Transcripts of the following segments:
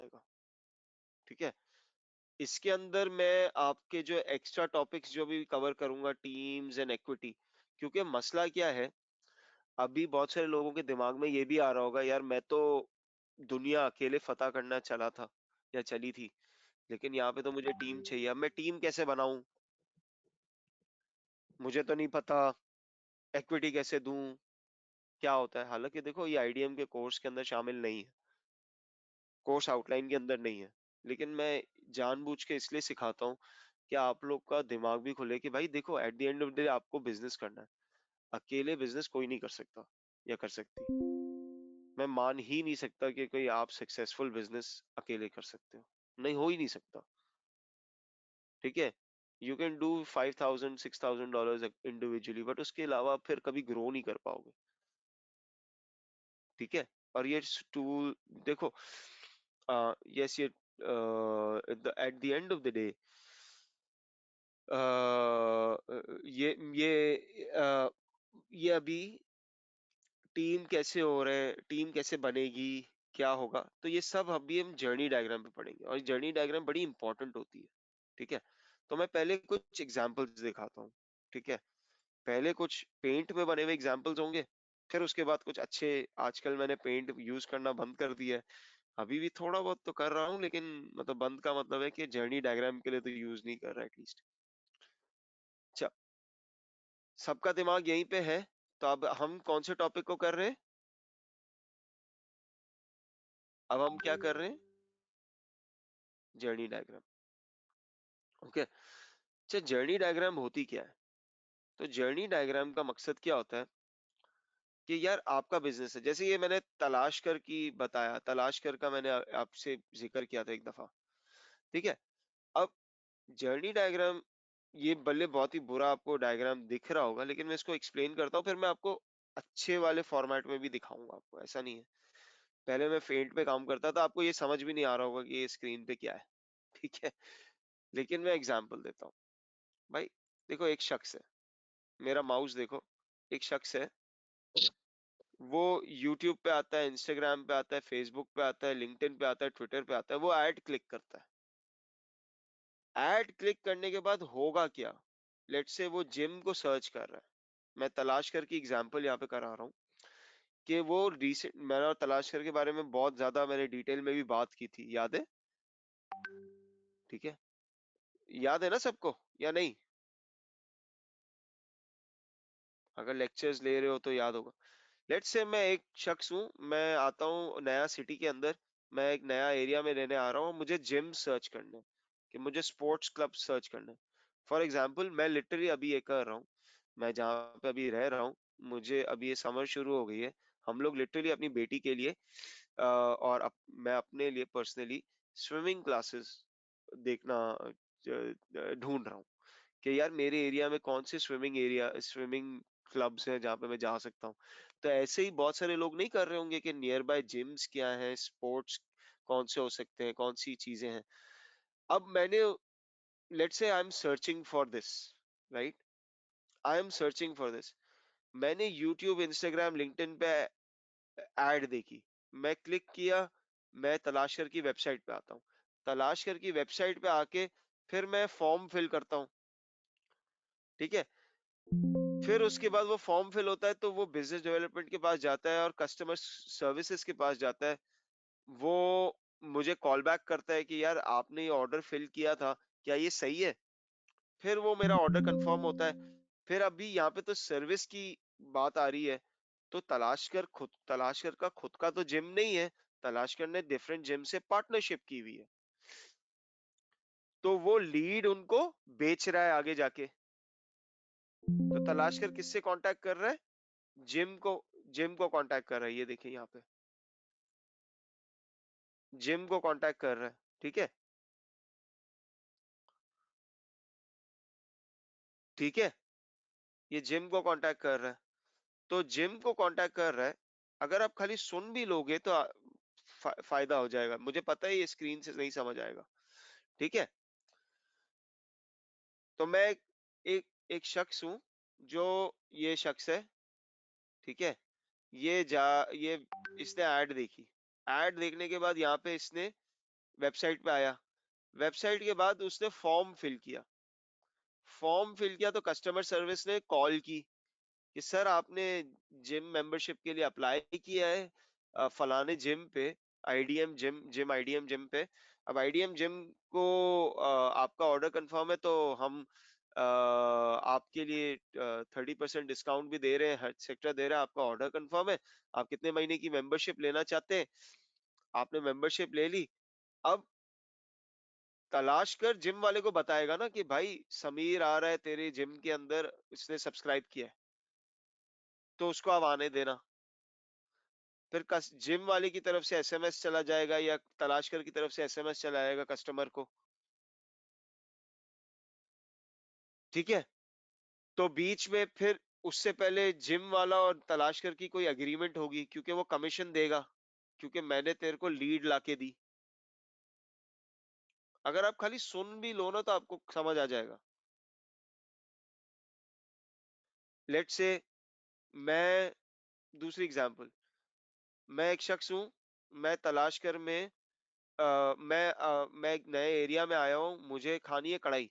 जाएगा। ठीक है, इसके अंदर मैं आपके जो एक्स्ट्रा टॉपिक्स जो भी कवर करूंगा, टीम्स एंड इक्विटी, क्योंकि मसला क्या है, अभी बहुत सारे लोगों के दिमाग में ये भी आ रहा होगा, यार मैं तो दुनिया अकेले फतह करना चला था या चली थी, लेकिन यहाँ पे तो मुझे टीम चाहिए, अब मैं टीम कैसे बनाऊं, मुझे तो नहीं पता, इक्विटी कैसे दूं, क्या होता है। हालांकि देखो ये आईडीएम के कोर्स के अंदर शामिल नहीं है, कोर्स आउटलाइन के अंदर नहीं है, लेकिन मैं जानबूझ के इसलिए सिखाता हूँ कि आप लोग का दिमाग भी खुले कि भाई देखो, at the end of the day आपको बिजनेस करना है, अकेले बिजनेस कोई नहीं कर सकता या कर सकती। मैं मान ही नहीं सकता कि कोई आप सक्सेसफुल बिजनेस अकेले कर सकते हो, नहीं, हो ही नहीं सकता। ठीक है, you can do $5,000 $6,000 individually, but उसके अलावा फिर कभी ग्रो नहीं कर पाओगे। ठीक है, और ये टूल देखो, यस, ये at the end of the day ये अभी टीम कैसे हो रहे हैं, टीम कैसे बनेगी, क्या होगा, तो ये सब अभी हम जर्नी डायग्राम पे पढ़ेंगे, और जर्नी डायग्राम बड़ी इंपॉर्टेंट होती है। ठीक है, तो मैं पहले कुछ एग्जांपल्स दिखाता हूँ। ठीक है, पहले कुछ पेंट में बने हुए एग्जांपल्स होंगे, फिर उसके बाद कुछ अच्छे, आजकल मैंने पेंट यूज करना बंद कर दिया है, अभी भी थोड़ा बहुत तो कर रहा हूँ, लेकिन मतलब बंद का मतलब है कि जर्नी डायग्राम के लिए तो यूज नहीं कर रहा एटलीस्ट। अच्छा, सबका दिमाग यहीं पे है, तो अब हम कौन से टॉपिक को कर रहे हैं, अब हम क्या कर रहे हैं, जर्नी डायग्राम। ओके, अच्छा, जर्नी डायग्राम होती क्या है, तो जर्नी डायग्राम का मकसद क्या होता है कि यार आपका बिजनेस है, जैसे ये मैंने तलाश कर की बताया, तलाश कर का मैंने आपसे जिक्र किया था एक दफा। ठीक है, अब जर्नी डायग्राम, ये भले बहुत ही बुरा आपको डायग्राम दिख रहा होगा, लेकिन मैं इसको एक्सप्लेन करता हूँ, फिर मैं आपको अच्छे वाले फॉर्मेट में भी दिखाऊंगा आपको, ऐसा नहीं है। पहले मैं फेंट पे काम करता था, आपको ये समझ भी नहीं आ रहा होगा कि ये स्क्रीन पे क्या है। ठीक है, लेकिन मैं एग्जांपल देता हूँ। भाई देखो, एक शख्स है, मेरा माउस देखो, एक शख्स है, वो यूट्यूब पे आता है, इंस्टाग्राम पे आता है, फेसबुक पे आता है, लिंक्डइन पे आता है, ट्विटर पे आता है, वो ऐड क्लिक करता है। ऐड क्लिक करने के बाद होगा क्या, लेट से वो जिम को सर्च कर रहा है, मैं तलाश करके एग्जांपल यहाँ पे करा रहा हूँ कि वो रिसेंट, मैंने और तलाश कर के बारे में बहुत ज्यादा मैंने डिटेल में भी बात की थी, याद है? ठीक है, याद है ना सबको या नहीं? अगर लेक्चर्स ले रहे हो तो याद होगा। लेट्स से मैं एक शख्स हूँ, मैं आता हूँ नया सिटी के अंदर, मैं एक नया एरिया में रहने आ रहा हूँ, मुझे जिम सर्च करना है, कि मुझे स्पोर्ट्स क्लब सर्च करना है। फॉर एग्जाम्पल, मैं लिटरली अभी ये कर रहा हूँ, मैं जहाँ पे अभी रह रहा हूँ, मुझे अभी ये समर शुरू हो गई है, हम लोग लिटरली अपनी बेटी के लिए मैं अपने लिए पर्सनली स्विमिंग क्लासेस देखना ढूंढ रहा हूँ, कि यार मेरे एरिया में कौन से स्विमिंग क्लब्स हैं जहाँ पे मैं जा सकता हूँ। तो ऐसे ही बहुत सारे लोग नहीं कर रहे होंगे कि नियर बाय जिम्स क्या है, स्पोर्ट्स कौन से हो सकते हैं, कौन सी चीजें हैं। अब मैंने, let's say I am searching for this, right, I am searching for this, मैंने यूट्यूब, इंस्टाग्राम, लिंक्डइन पे ऐड देखी, मैं क्लिक किया, मैं तलाशर की वेबसाइट पे आता हूँ, तलाशर की वेबसाइट पे आके फिर मैं फॉर्म फिल करता हूँ। ठीक है, फिर उसके बाद वो फॉर्म फिल होता है, तो वो बिजनेस डेवलपमेंट के पास जाता है और कस्टमर सर्विसेज के पास जाता है, वो मुझे कॉल बैक करता है कि यार आपने ये ऑर्डर फिल किया था, क्या ये सही है? फिर वो मेरा ऑर्डर कंफर्म होता है। फिर अभी यहाँ पे तो सर्विस की बात आ रही है, तो तलाशकर का खुद का तो जिम नहीं है, तलाशकर ने डिफरेंट जिम से पार्टनरशिप की हुई है, तो वो लीड उनको बेच रहा है आगे जाके। तो तलाशकर किससे कांटेक्ट कर रहा है? जिम को, जिम को कांटेक्ट कर रहा है, ये देखिए यहाँ पे जिम को कांटेक्ट कर रहा है। ठीक है, ठीक है, ये जिम को कांटेक्ट कर रहा है, तो जिम को कांटेक्ट कर रहा है, अगर आप खाली सुन भी लोगे तो फायदा हो जाएगा, मुझे पता है ये स्क्रीन से नहीं समझ आएगा। ठीक है, तो मैं एक एक शख्स हूं, जो ये शख्स है। ठीक है, ये इसने ऐड देखी, ऐड देखने के बाद यहाँ पे इसने वेबसाइट पे आया, वेबसाइट के बाद उसने फॉर्म फिल किया, फॉर्म फिल किया तो कस्टमर सर्विस ने कॉल की कि सर आपने जिम मेंबरशिप के लिए अप्लाई किया है फलाने जिम पे, आईडीएम जिम, आईडीएम जिम पे। अब आईडीएम जिम को आपका ऑर्डर कंफर्म है तो हम आपके लिए 30% डिस्काउंट भी दे रहे हैं, हर सेक्टर दे रहा है, आपका ऑर्डर कंफर्म है, आप कितने महीने की मेंबरशिप लेना चाहते हैं? आपने मेंबरशिप ले ली। अब तलाश कर जिम वाले को बताएगा ना कि भाई समीर आ रहा है तेरे जिम के अंदर, इसने सब्सक्राइब किया है, तो उसको अब आने देना। फिर जिम वाले की तरफ से एसएमएस चला जाएगा या तलाशकर की तरफ से एसएमएस चला जाएगा कस्टमर को। ठीक है, तो बीच में फिर उससे पहले जिम वाला और तलाशकर की कोई एग्रीमेंट होगी, क्योंकि वो कमीशन देगा, क्योंकि मैंने तेरे को लीड लाके दी। अगर आप खाली सुन भी लो ना तो आपको समझ आ जाएगा। लेट से मैं दूसरी एग्जांपल, मैं एक शख्स हूं, मैं तलाश कर में मैं एक नए एरिया में आया हूँ, मुझे खानी है कढ़ाई,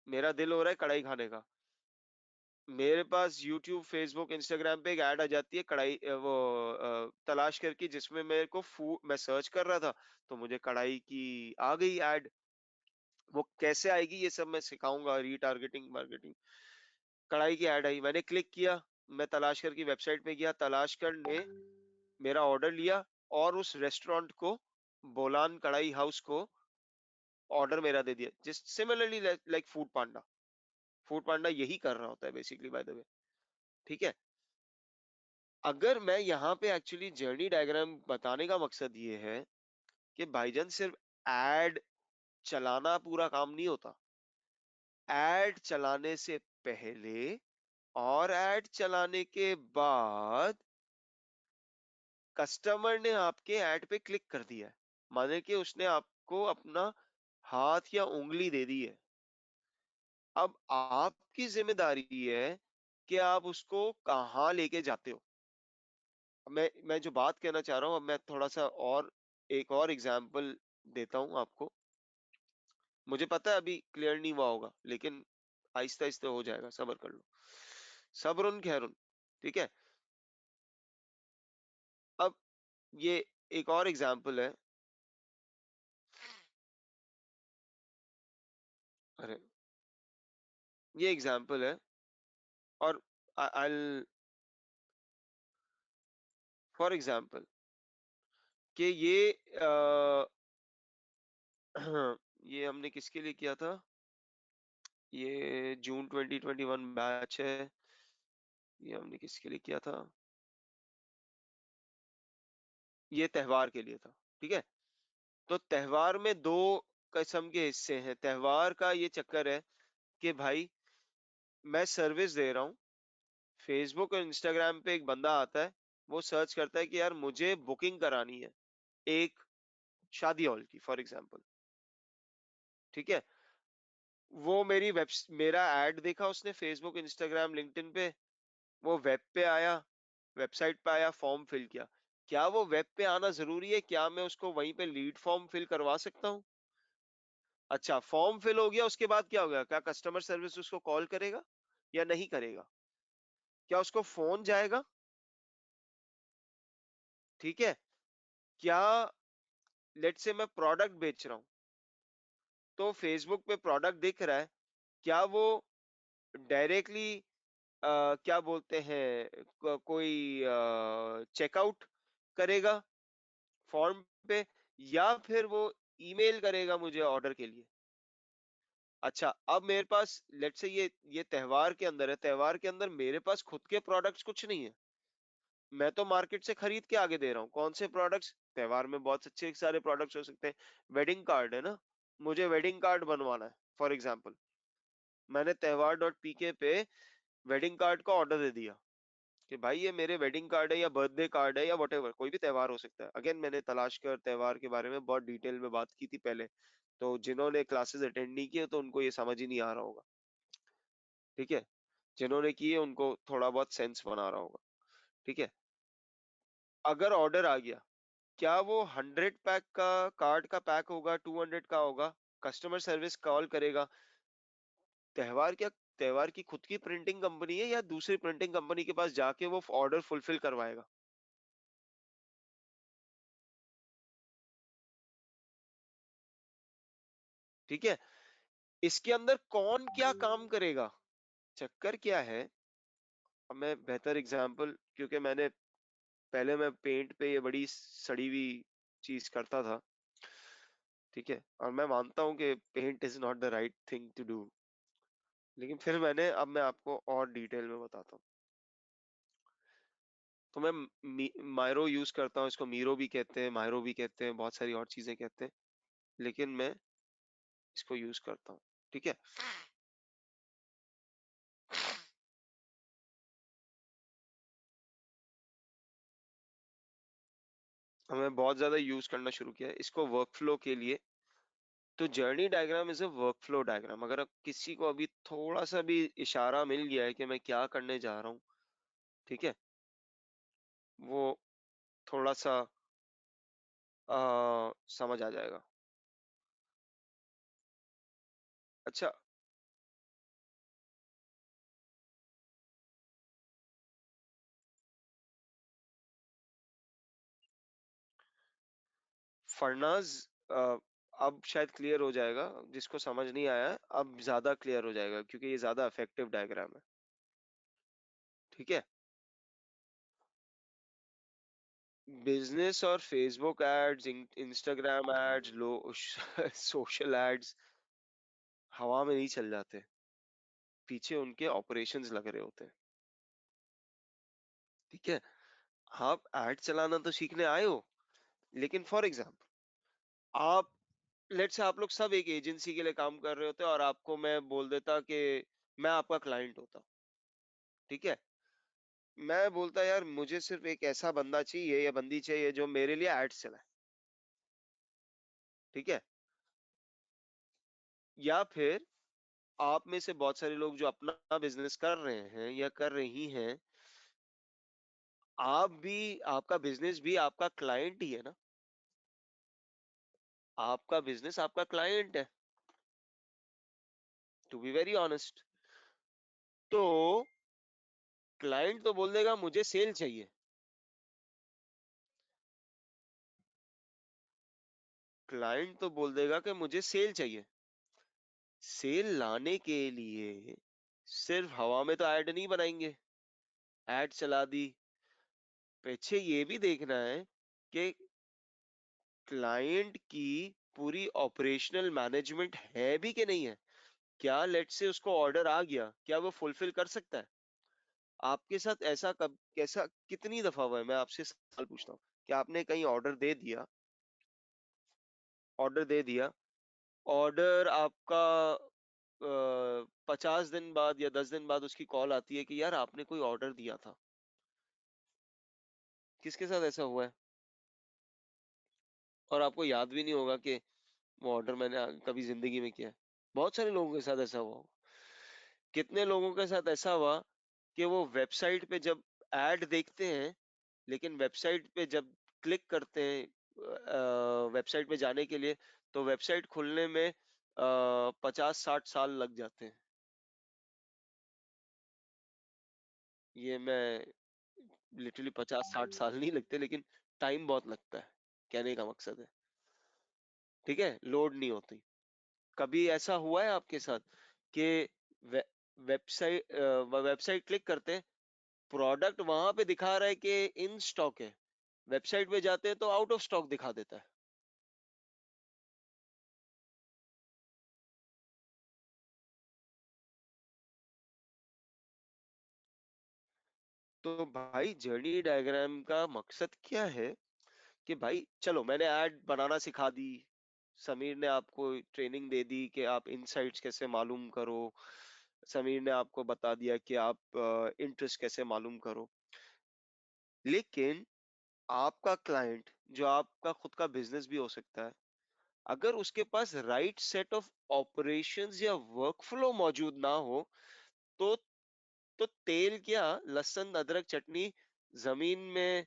मेरा दिल हो रहा है कढ़ाई खाने का। मेरे पास YouTube, Facebook, Instagram पे एक ऐड आ जाती है कढ़ाई तलाश करके, जिसमें मेरे को फूड, मैं सर्च कर रहा था तो मुझे कढ़ाई की आ गई ऐड। वो कैसे आएगी ये सब मैं सिखाऊंगा, रीटारगेटिंग मार्केटिंग। कढ़ाई की ऐड आई, मैंने क्लिक किया, मैं तलाश कर की वेबसाइट पे गया, तलाश कर ने मेरा ऑर्डर लिया और उस रेस्टोरेंट को, बोलान कढ़ाई हाउस को ऑर्डर मेरा दे दिया। जिस सिमिलरली लाइक फूड पांडा, फूड पांडा यही कर रहा होता है बेसिकली, बाय द वे। ठीक है, अगर मैं यहाँ पे एक्चुअली जर्नी डायग्राम बताने का मकसद ये है कि भाईजान सिर्फ एड चलाना पूरा काम नहीं होता, एड चलाने से पहले और एड चलाने के बाद कस्टमर ने आपके ऐड पे क्लिक कर दिया है, माने कि उसने आपको अपना हाथ या उंगली दे दी है। अब आपकी जिम्मेदारी है कि आप उसको कहाँ लेके जाते हो। मैं जो बात कहना चाह रहा हूँ, अब मैं थोड़ा सा और एक और एग्जांपल देता हूँ आपको। मुझे पता है अभी क्लियर नहीं हुआ होगा, लेकिन आहिस्ता आहिस्ता हो जाएगा, सब्र कर लो, सब्रुन खैरुन। ठीक है, अब ये एक और एग्जांपल है। अरे, ये एग्जांपल है, और आई फॉर एग्जांपल कि ये ये हमने किसके लिए किया था, ये जून 2021 बैच है, ये हमने किसके लिए किया था, ये त्योहार के लिए था। ठीक है, तो त्योहार में दो किस्म के हिस्से हैं। त्योहार का ये चक्कर है कि भाई मैं सर्विस दे रहा हूँ, फेसबुक और इंस्टाग्राम पे एक बंदा आता है, वो सर्च करता है कि यार मुझे बुकिंग करानी है एक शादी हॉल की फॉर एग्जांपल। ठीक है, वो मेरा ऐड देखा उसने फेसबुक, इंस्टाग्राम, लिंक्डइन पे, वो वेब पे आया, वेबसाइट पे आया, फॉर्म फिल किया। क्या वो वेब पे आना जरूरी है? क्या मैं उसको वहीं पे लीड फॉर्म फिल करवा सकता हूँ? अच्छा, फॉर्म फिल हो गया, उसके बाद क्या हो गया? क्या कस्टमर सर्विस उसको कॉल करेगा या नहीं करेगा? क्या उसको फोन जाएगा? ठीक है, क्या, लेट से मैं प्रोडक्ट बेच रहा हूँ, तो फेसबुक पे प्रोडक्ट दिख रहा है, क्या वो डायरेक्टली क्या बोलते हैं कोई चेकआउट करेगा फॉर्म पे, या फिर वो ईमेल करेगा मुझे ऑर्डर के लिए? अच्छा, अब मेरे पास लेट से ये त्योहार के अंदर है, त्योहार के अंदर मेरे पास खुद के प्रोडक्ट्स कुछ नहीं है, मैं तो मार्केट से खरीद के आगे दे रहा हूँ। कौन से प्रोडक्ट्स? त्योहार में बहुत अच्छे सारे प्रोडक्ट्स हो सकते हैं। वेडिंग कार्ड है ना, मुझे वेडिंग कार्ड बनवाना है फॉर एग्जांपल, मैंने त्योहार डॉट पीके पे वेडिंग कार्ड का ऑर्डर दे दिया कि भाई ये मेरे वेडिंग कार्ड है या बर्थडे कार्ड है या वटेवर, कोई भी त्योहार हो सकता है। अगेन मैंने तलाश कर त्योहार के बारे में बहुत डिटेल में बात की थी पहले, तो जिन्होंने क्लासेस अटेंड नहीं किए तो उनको ये समझ ही नहीं आ रहा होगा। ठीक है, जिन्होंने किए उनको थोड़ा बहुत सेंस बना रहा होगा। ठीक है, अगर ऑर्डर आ गया, क्या वो 100 पैक का कार्ड का पैक होगा, 200 का होगा? कस्टमर सर्विस कॉल करेगा। त्योहार क्या, त्योहार की खुद की प्रिंटिंग कंपनी है या दूसरी प्रिंटिंग कंपनी के पास जाके वो ऑर्डर फुलफिल करवाएगा? ठीक है। इसके अंदर कौन क्या काम करेगा? चक्कर क्या है, अब मैं बेहतर एग्जांपल, क्योंकि मैंने पहले मैं पेंट पे ये बड़ी सड़ी हुई चीज करता था। ठीक है, और मैं मानता हूँ कि paint is not the right thing to do, लेकिन फिर अब मैं आपको और डिटेल में बताता हूँ। तो मैं मायरो यूज करता हूँ, इसको मीरो भी कहते हैं, मायरो भी कहते हैं, बहुत सारी और चीजें कहते हैं, लेकिन मैं इसको यूज करता हूँ। ठीक है। हमें बहुत ज्यादा यूज करना शुरू किया है इसको वर्कफ्लो के लिए। तो journey diagram is a workflow diagram. अगर आप किसी को अभी थोड़ा सा भी इशारा मिल गया है कि मैं क्या करने जा रहा हूँ, ठीक है, वो थोड़ा सा समझ आ जाएगा। अच्छा, फरनाज, अब शायद क्लियर हो जाएगा, जिसको समझ नहीं आया है, अब ज्यादा क्लियर हो जाएगा क्योंकि ये ज्यादा इफेक्टिव डायग्राम है। ठीक है। बिजनेस और फेसबुक एड्स, इंस्टाग्राम एड्स, लो सोशल एड्स हवा में नहीं चल जाते, पीछे उनके ऑपरेशंस लग रहे होते हैं। ठीक है। आप एड चलाना तो सीखने आए हो, लेकिन फॉर एग्जाम्पल आप, लेट्स से आप लोग सब एक एजेंसी के लिए काम कर रहे होते और आपको मैं बोल देता कि मैं आपका क्लाइंट होता। ठीक है। मैं बोलता यार मुझे सिर्फ एक ऐसा बंदा चाहिए या बंदी चाहिए जो मेरे लिए एड्स चलाए। ठीक है। या फिर आप में से बहुत सारे लोग जो अपना बिजनेस कर रहे हैं या कर रही हैं, आप भी, आपका बिजनेस भी आपका क्लाइंट ही है ना। आपका बिजनेस आपका क्लाइंट है, टू बी वेरी ऑनेस्ट। तो क्लाइंट तो बोल देगा मुझे सेल चाहिए। क्लाइंट तो बोल देगा कि मुझे सेल चाहिए। सेल लाने के लिए सिर्फ हवा में तो ऐड नहीं बनाएंगे, ऐड चला दी, पीछे ये भी देखना है कि क्लाइंट की पूरी ऑपरेशनल मैनेजमेंट है भी कि नहीं है। क्या लेट से उसको ऑर्डर आ गया, क्या वो फुलफिल कर सकता है? आपके साथ ऐसा कब, कैसा, कितनी दफा हुआ है, मैं आपसे सवाल पूछता हूँ कि आपने कहीं ऑर्डर दे दिया, ऑर्डर दे दिया, ऑर्डर आपका 50 दिन बाद या 10 दिन बाद उसकी कॉल आती है कि यार आपने कोई ऑर्डर दिया था। किसके साथ ऐसा हुआ है? और आपको याद भी नहीं होगा कि वो ऑर्डर मैंने कभी जिंदगी में किया है। बहुत सारे लोगों के साथ ऐसा हुआ होगा। कितने लोगों के साथ ऐसा हुआ कि वो वेबसाइट पे जब एड देखते हैं, लेकिन वेबसाइट पे जब क्लिक करते हैं, वेबसाइट पे जाने के लिए, तो वेबसाइट खुलने में 50-60 साल लग जाते हैं। ये मैं लिटरली 50-60 साल नहीं लगते, लेकिन टाइम बहुत लगता है, कहने का मकसद है। ठीक है, लोड नहीं होती। कभी ऐसा हुआ है आपके साथ कि वे, वेबसाइट वेबसाइट क्लिक करते हैं, प्रोडक्ट वहां पे दिखा रहा है कि इन स्टॉक है, वेबसाइट पे जाते हैं तो आउट ऑफ स्टॉक दिखा देता है। तो भाई जर्नी डायग्राम का मकसद क्या है कि भाई चलो मैंने ऐड बनाना सिखा दी, समीर ने आपको ट्रेनिंग दे दी कि आप इनसाइट्स कैसे मालूम करो, समीर ने आपको बता दिया कि आप इंटरेस्ट कैसे मालूम करो, लेकिन आपका क्लाइंट, जो आपका खुद का बिजनेस भी हो सकता है, अगर उसके पास राइट सेट ऑफ ऑपरेशंस या वर्कफ्लो मौजूद ना हो, तो तेल क्या, लहसुन अदरक चटनी जमीन में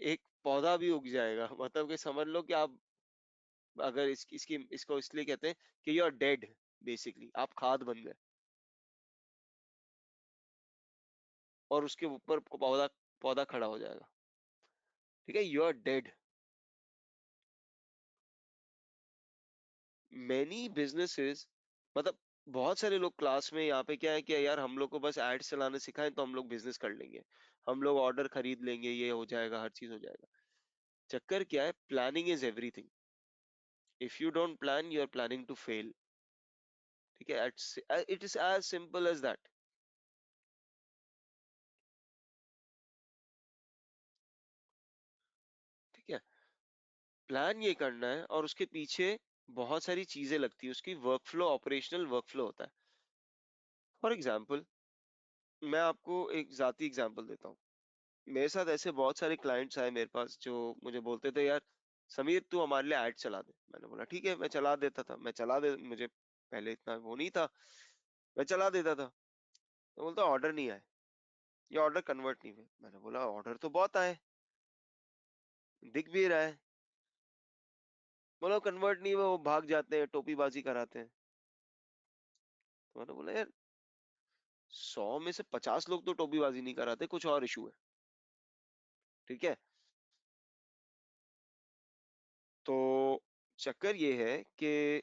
एक पौधा भी उग जाएगा। मतलब कि समझ लो कि आप, अगर इसको इसलिए कहते हैं कि यू आर डेड, बेसिकली आप खाद बन गए, और उसके ऊपर पौधा पौधा खड़ा हो जाएगा। ठीक है, you are dead. Many businesses, मतलब बहुत सारे लोग क्लास में यहाँ पे क्या है कि यार हम लोग को बस एड्स चलाने सिखाएं तो हम लोग बिजनेस कर लेंगे, हम लोग ऑर्डर खरीद लेंगे, ये हो जाएगा, हर चीज हो जाएगा। चक्कर क्या है, planning is everything. If you don't plan, you are planning to fail. ठीक है, it is as simple as that. ठीक है, प्लान ये करना है, और उसके पीछे बहुत सारी चीजें लगती है, उसकी वर्कफ्लो, ऑपरेशनल वर्कफ्लो होता है। फॉर एग्जाम्पल, मैं आपको एक जाती एग्जांपल देता हूँ। मेरे साथ ऐसे बहुत सारे क्लाइंट्स आए मेरे पास जो मुझे बोलते थे, यार समीर तू हमारे लिए ऐड चला दे। मैंने बोला ठीक है, मैं चला देता था, मैं चला दे, मुझे पहले इतना वो नहीं था, मैं चला देता था। तो बोलता ऑर्डर नहीं आए, ये ऑर्डर कन्वर्ट नहीं हुए। मैंने बोला ऑर्डर तो बहुत आए, दिख भी रहा है। बोला कन्वर्ट नहीं हुए, वो भाग जाते हैं, टोपीबाजी कराते हैं। तो मैंने बोला यार 100 में से 50 लोग तो टोपीबाजी नहीं कराते, कुछ और इशू है। ठीक है, तो चक्कर ये है कि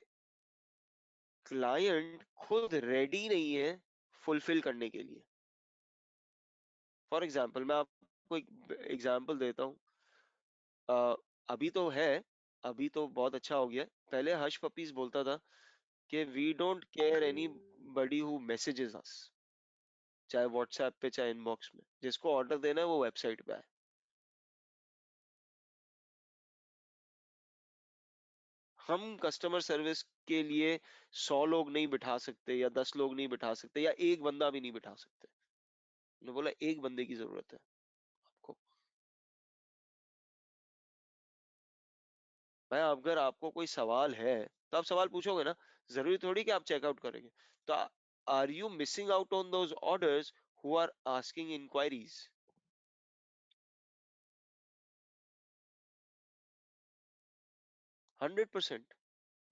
क्लाइंट खुद रेडी नहीं है फुलफिल करने के लिए। फॉर एग्जाम्पल, मैं आपको एक एग्जाम्पल देता हूँ। अ, अभी तो है, अभी तो बहुत अच्छा हो गया। पहले हश पपीज बोलता था कि we don't care anybody who messages us, चाहे व्हाट्सएप पे चाहे इनबॉक्स में, जिसको ऑर्डर देना है वो वेबसाइट पे आए। हम कस्टमर सर्विस के लिए 100 लोग नहीं बिठा सकते, या 10 लोग नहीं बिठा सकते, या एक बंदा भी नहीं बिठा सकते। उन्होंने बोला एक बंदे की जरूरत है आपको। भाई अगर आपको कोई सवाल है तो आप सवाल पूछोगे ना, जरूरी थोड़ी कि आप चेकआउट करेंगे। तो are you missing out on those orders who are asking enquiries? 100%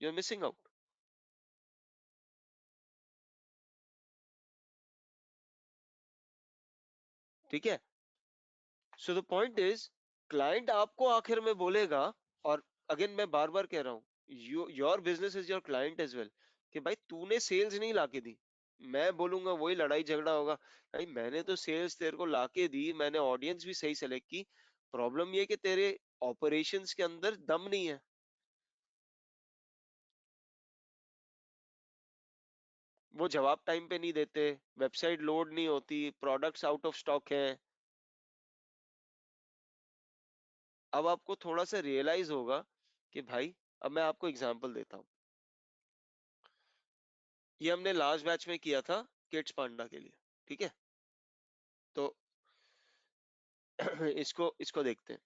you are missing out. ठीक है, so the point is, client आपको आखिर में बोलेगा, और अगेन मैं बार बार कह रहा हूं, your business is your client as well, कि भाई तूने सेल्स नहीं लाके दी। मैं बोलूंगा वही लड़ाई झगड़ा होगा, भाई मैंने तो सेल्स तेरे को लाके दी, मैंने ऑडियंस भी सही सेलेक्ट की, प्रॉब्लम ये कि तेरे ऑपरेशंस के अंदर दम नहीं है। वो जवाब टाइम पे नहीं देते, वेबसाइट लोड नहीं होती, प्रोडक्ट्स आउट ऑफ स्टॉक है। अब आपको थोड़ा सा रियलाइज होगा कि भाई, अब मैं आपको एग्जांपल देता हूँ। ये हमने लास्ट बैच में किया था किड्स पांडा के लिए। ठीक है, तो इसको इसको देखते हैं।